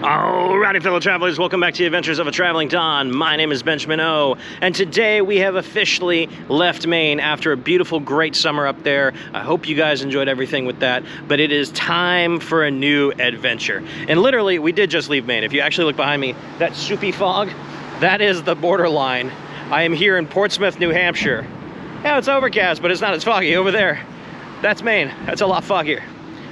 Alrighty, fellow travelers, welcome back to the Adventures of a Traveling Don. My name is Benjamin O, and today we have officially left Maine after a beautiful, great summer up there. I hope you guys enjoyed everything with that, but it is time for a new adventure. And literally, we did just leave Maine. If you actually look behind me, that soupy fog, that is the borderline. I am here in Portsmouth, New Hampshire. Yeah, it's overcast, but it's not as foggy over there. That's Maine. That's a lot foggier.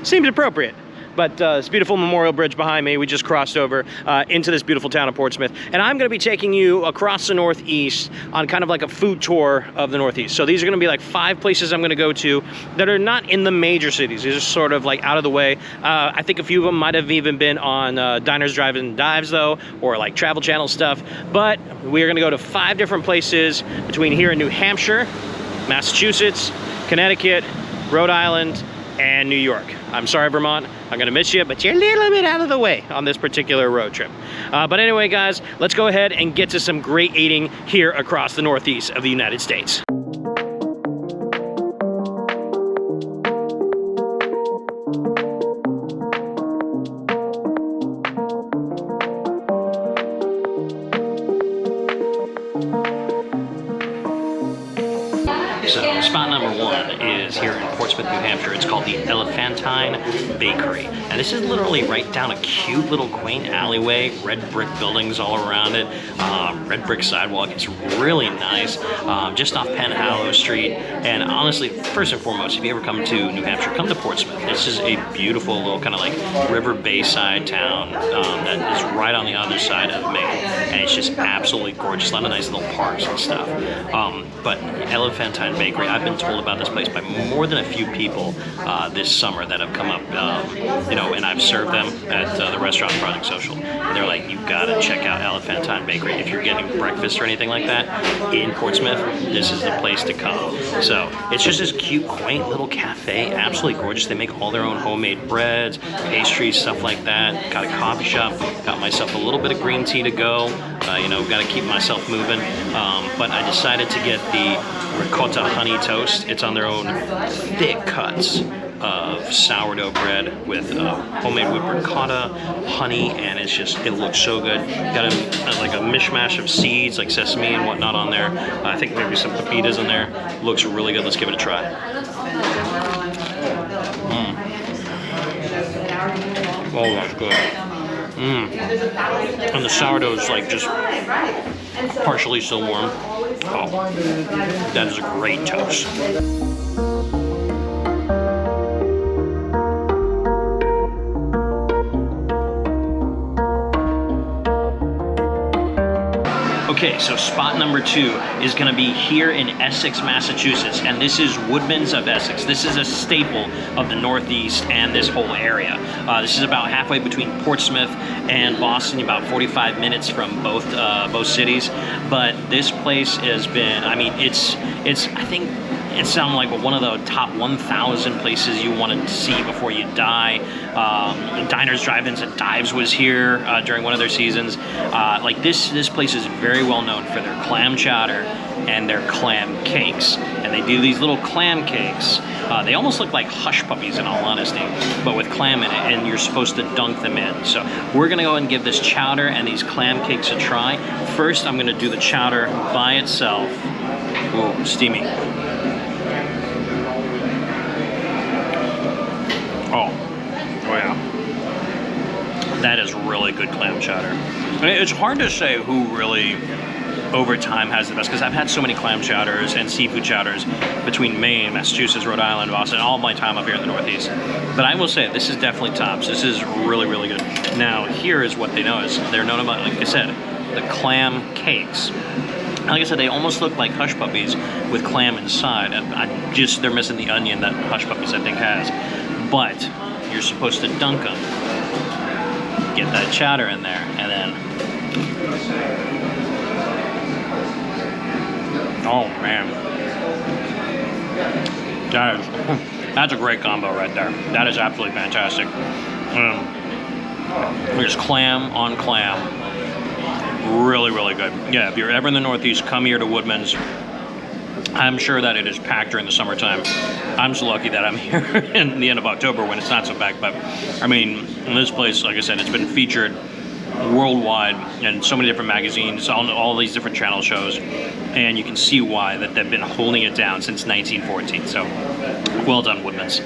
Seems appropriate. But this beautiful memorial bridge behind me, we just crossed over into this beautiful town of Portsmouth. And I'm going to be taking you across the Northeast on kind of like a food tour of the Northeast. So these are going to be like 5 places I'm going to go to that are not in the major cities. These are sort of like out of the way. I think a few of them might have even been on Diners, Drive-In, and Dives though, or like Travel Channel stuff. But we're going to go to 5 different places between here in New Hampshire, Massachusetts, Connecticut, Rhode Island, and New York. I'm sorry, Vermont, I'm gonna miss you, but you're a little bit out of the way on this particular road trip. But anyway, guys, let's go ahead and get to some great eating here across the Northeast of the United States. So spot number 1 is here in Portsmouth, New Hampshire. It's called the Elephantine Bakery. And this is literally right down a cute little quaint alleyway, red brick buildings all around it, red brick sidewalk. It's really nice, just off Penhallow Street. And honestly, first and foremost, if you ever come to New Hampshire, come to Portsmouth. This is a beautiful little kind of like river bayside town that is right on the other side of Maine. And it's just absolutely gorgeous. A lot of nice little parks and stuff. But Elephantine Bakery, I've been told about this place by more than a few people this summer that have come up, you know, and I've served them at the restaurant Project Social. And they're like, you gotta check out Elephantine Bakery. If you're getting breakfast or anything like that in Portsmouth, this is the place to come. So it's just this cute, quaint little cafe, absolutely gorgeous. They make all their own homemade breads, pastries, stuff like that. Got a coffee shop, got myself a little bit of green tea to go. You know, gotta keep myself moving. But I decided to get the Ricotta honey toast. It's on their own thick cuts of sourdough bread with homemade whipped ricotta, honey, and it's just, it looks so good. Got like a mishmash of seeds like sesame and whatnot on there. I think maybe some pepitas in there. Looks really good. Let's give it a try. Oh, that's good. And the sourdough is like just partially still warm. Oh, that is a great toast. Okay, so spot number 2 is gonna be here in Essex, Massachusetts, and this is Woodman's of Essex. This is a staple of the Northeast and this whole area. This is about halfway between Portsmouth and Boston, about 45 minutes from both cities. But this place has been, I mean, it's I think it sounded like one of the top 1,000 places you wanted to see before you die. Diners, Drive-Ins, and Dives was here during one of their seasons. Like this place is very well known for their clam chowder and their clam cakes. And they do these little clam cakes. They almost look like hush puppies in all honesty, but with clam in it, and you're supposed to dunk them in. So we're gonna go and give this chowder and these clam cakes a try. First, I'm gonna do the chowder by itself. Ooh, steamy. Oh yeah. That is really good clam chowder. I mean, it's hard to say who really over time has the best, because I've had so many clam chowders and seafood chowders between Maine, Massachusetts, Rhode Island, Boston, all my time up here in the Northeast. But I will say this is definitely tops. This is really, really good. Now here is what they know is they're known about, like I said, the clam cakes. Like I said, they almost look like hush puppies with clam inside. They're missing the onion that hush puppies I think has. But you're supposed to dunk them. Get that chowder in there, and then, oh man, that's a great combo right there. That is absolutely fantastic. There's clam on clam. Really, really good. Yeah, if you're ever in the Northeast, come here to Woodman's. I'm sure that it is packed during the summertime. I'm so lucky that I'm here in the end of October when it's not so packed. But I mean, in this place, like I said, it's been featured worldwide and so many different magazines on all these different channel shows, and you can see why that they've been holding it down since 1914. So well done, Woodman's.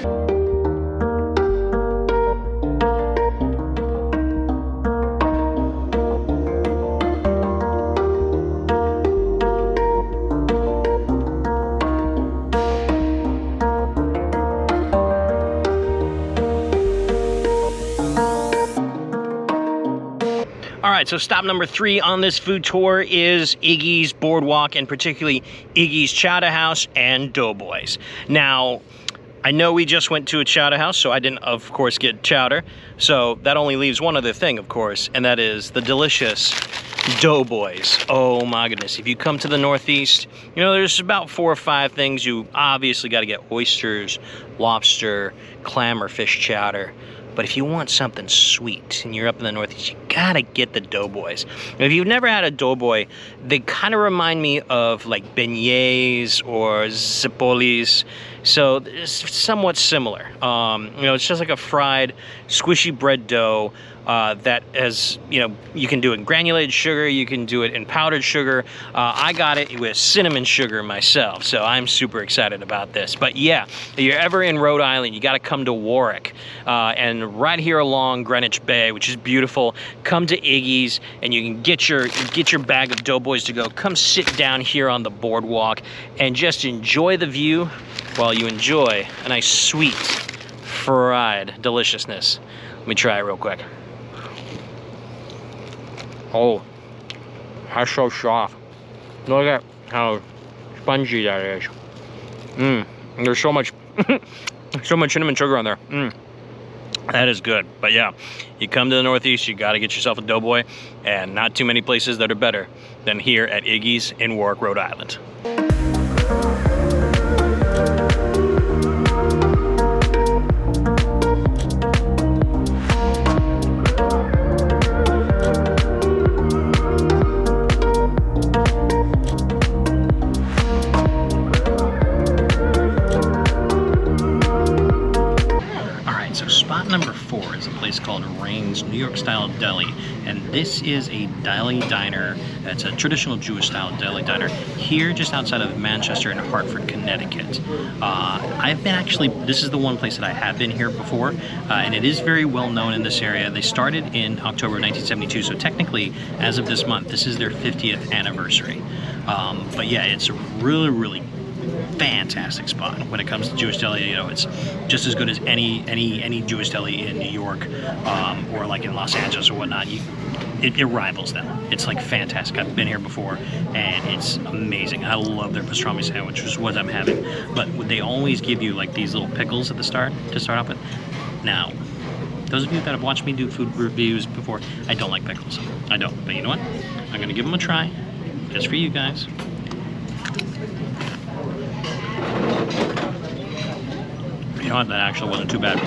All right, so stop number 3 on this food tour is Iggy's Boardwalk, and particularly Iggy's Chowder House and Doughboys. Now, I know we just went to a chowder house, so I didn't, of course, get chowder. So that only leaves one other thing, of course, and that is the delicious Doughboys. Oh my goodness. If you come to the Northeast, you know, there's about 4 or 5 things. You obviously got to get oysters, lobster, clam or fish chowder. But if you want something sweet and you're up in the Northeast, you gotta get the Doughboys. If you've never had a Doughboy, they kind of remind me of like beignets or zipolis. So it's somewhat similar. You know, it's just like a fried, squishy bread dough that has, you know, you can do it in granulated sugar, you can do it in powdered sugar. I got it with cinnamon sugar myself, so I'm super excited about this. But yeah, if you're ever in Rhode Island, you gotta come to Warwick. And right here along Greenwich Bay, which is beautiful, come to Iggy's and you can get your bag of Doughboys to go. Come sit down here on the boardwalk and just enjoy the view while you enjoy a nice sweet fried deliciousness. Let me try it real quick. Oh, that's so soft. Look at how spongy that is. There's so much so much cinnamon sugar on there. That is good. But yeah, you come to the Northeast, you got to get yourself a Doughboy, and not too many places that are better than here at Iggy's in Warwick, Rhode Island. Number 4 is a place called Rein's New York style deli, and this is a deli diner. It's a traditional Jewish style deli diner here just outside of Manchester in Hartford, Connecticut. I've been actually, this is the one place that I have been here before, and it is very well known in this area. They started in October 1972, so technically as of this month this is their 50th anniversary. But yeah, it's a really fantastic spot when it comes to Jewish deli. You know, it's just as good as any Jewish deli in New York or like in Los Angeles or whatnot. It rivals them. It's like fantastic. I've been here before and it's amazing. I love their pastrami sandwich, which is what I'm having. But they always give you like these little pickles at the start to start off with. Now, those of you that have watched me do food reviews before, I don't like pickles. I don't. But you know what? I'm gonna give them a try just for you guys. You know what, that actually wasn't too bad.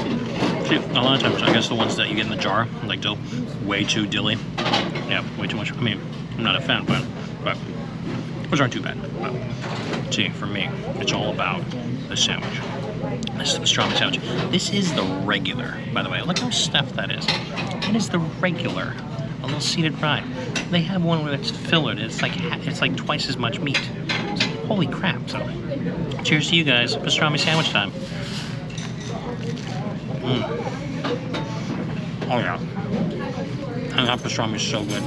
See, a lot of times, I guess the ones that you get in the jar, like dill, way too dilly. Yeah, way too much. I mean, I'm not a fan, but those aren't too bad. But see, for me, it's all about the sandwich. This is the pastrami sandwich. This is the regular, by the way. Look how stuffed that is. That is the regular, a little seeded fry. They have one where it's fillered. It's like twice as much meat. It's like, holy crap! So, cheers to you guys. Pastrami sandwich time. Oh yeah, and that pastrami is so good.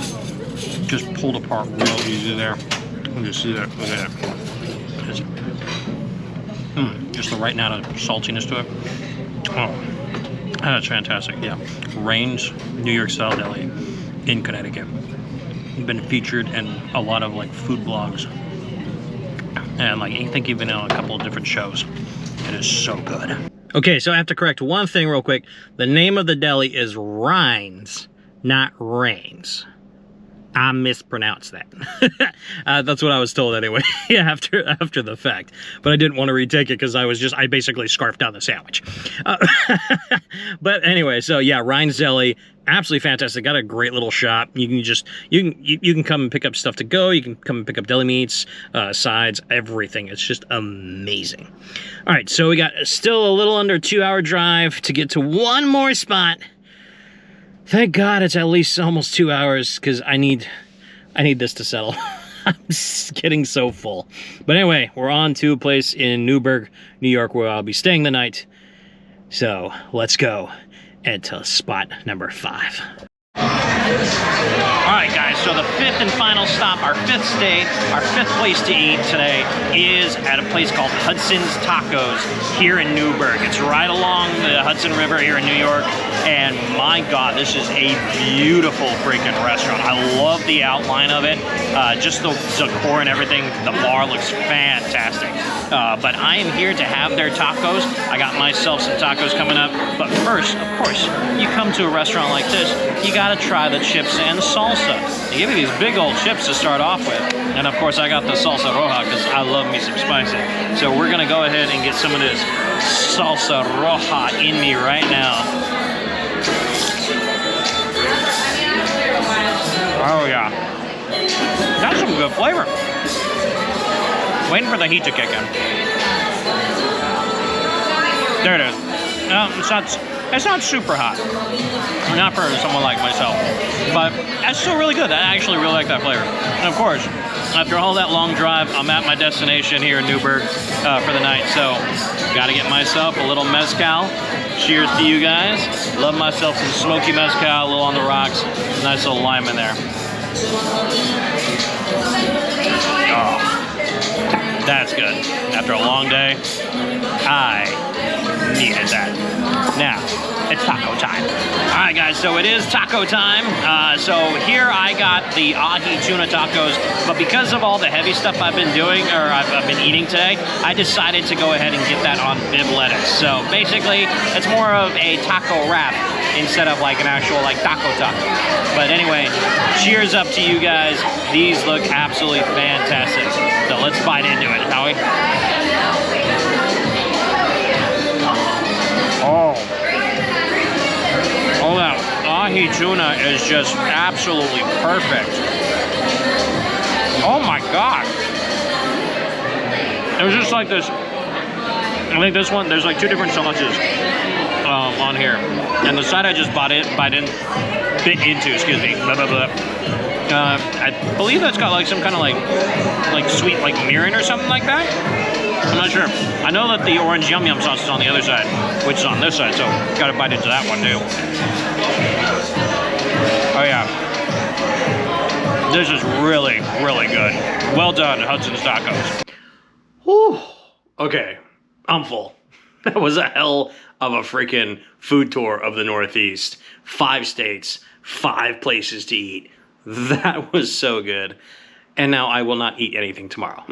Just pulled apart real easy there. You can just see that. Look at it. Just the right amount of saltiness to it. Oh, that's fantastic. Yeah, Rein's New York style deli in Connecticut. Been featured in a lot of like food blogs, and like I think even on a couple of different shows. It is so good. Okay, so I have to correct one thing real quick. The name of the deli is Rein's, not Reins. I mispronounced that. That's what I was told anyway, after the fact. But I didn't want to retake it because I basically scarfed down the sandwich. But anyway, so yeah, Rein's Deli, absolutely fantastic. Got a great little shop. You can come and pick up stuff to go. You can come and pick up deli meats, sides, everything. It's just amazing. All right, so we got still a little under 2-hour drive to get to one more spot. Thank God it's at least almost 2 hours, because I need this to settle. I'm getting so full. But anyway, we're on to a place in Newburgh, New York, where I'll be staying the night. So let's go and to spot number 5. All right, guys, so the 5th and final stop, our 5th stay, our 5th place to eat today is at a place called Hudson's Tacos here in Newburgh. It's right along the Hudson River here in New York, and my God, this is a beautiful freaking restaurant. I love the outline of it, just the decor and everything. The bar looks fantastic. But I am here to have their tacos. I got myself some tacos coming up, but first, of course, you come to a restaurant like this, you gotta try the chips and salsa. They give you these big old chips to start off with. And of course I got the salsa roja because I love me some spicy. So we're gonna go ahead and get some of this salsa roja in me right now. Oh yeah. That's some good flavor. Waiting for the heat to kick in. There it is. It's not super hot. Not for someone like myself. But that's still really good. I actually really like that flavor. And of course, after all that long drive, I'm at my destination here in Newburgh for the night. So, gotta get myself a little mezcal. Cheers to you guys. Love myself some smoky mezcal, a little on the rocks. Nice little lime in there. Oh, that's good. After a long day, I needed that. Now, it's taco time. All right, guys, so it is taco time. So here I got the ahi tuna tacos, but because of all the heavy stuff I've been doing, or I've been eating today, I decided to go ahead and get that on bib lettuce. So basically, it's more of a taco wrap instead of like an actual like taco. But anyway, cheers up to you guys. These look absolutely fantastic. So let's bite into it, shall we? Oh, that ahi tuna is just absolutely perfect. Oh my God. It was just like this. I think this one, there's like 2 different sauces on here. And the side I just bit into, excuse me. Blah, blah, blah. I believe that's got like some kind of like sweet like mirin or something like that. I'm not sure. I know that the orange yum yum sauce is on the other side, which is on this side, so gotta bite into that one too. Oh yeah. This is really, really good. Well done, Hudson's Tacos. Whew. Okay, I'm full. That was a hell of a freaking food tour of the Northeast. 5 states, 5 places to eat. That was so good. And now I will not eat anything tomorrow.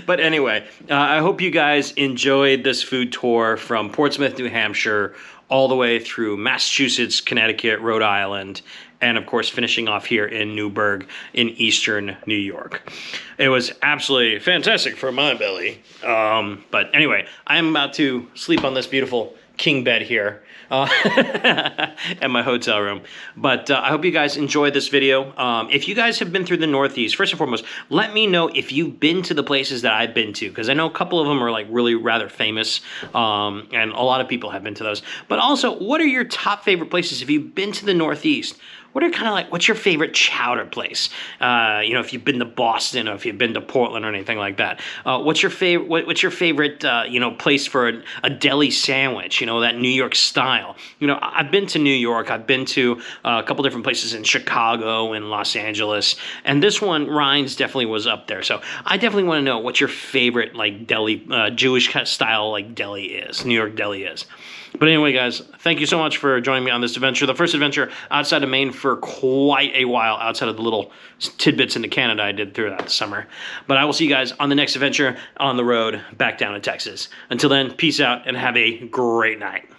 But anyway, I hope you guys enjoyed this food tour from Portsmouth, New Hampshire, all the way through Massachusetts, Connecticut, Rhode Island, and of course finishing off here in Newburgh in Eastern New York. It was absolutely fantastic for my belly. But anyway, I am about to sleep on this beautiful king bed here at my hotel room. But I hope you guys enjoyed this video. If you guys have been through the Northeast, first and foremost, let me know if you've been to the places that I've been to, because I know a couple of them are like really rather famous, and a lot of people have been to those. But also, what are your top favorite places if you've been to the Northeast? What are kind of like, what's your favorite chowder place? You know, if you've been to Boston or if you've been to Portland or anything like that. What's your favorite, you know, place for a deli sandwich, you know, that New York style? You know, I've been to New York. I've been to a couple different places in Chicago and Los Angeles. And this one, Rein's, definitely was up there. So I definitely want to know what your favorite, like, deli, Jewish style, like, deli is, New York deli is. But anyway, guys, thank you so much for joining me on this adventure. The first adventure outside of Maine for quite a while, outside of the little tidbits into Canada I did throughout the summer. But I will see you guys on the next adventure on the road back down to Texas. Until then, peace out and have a great night.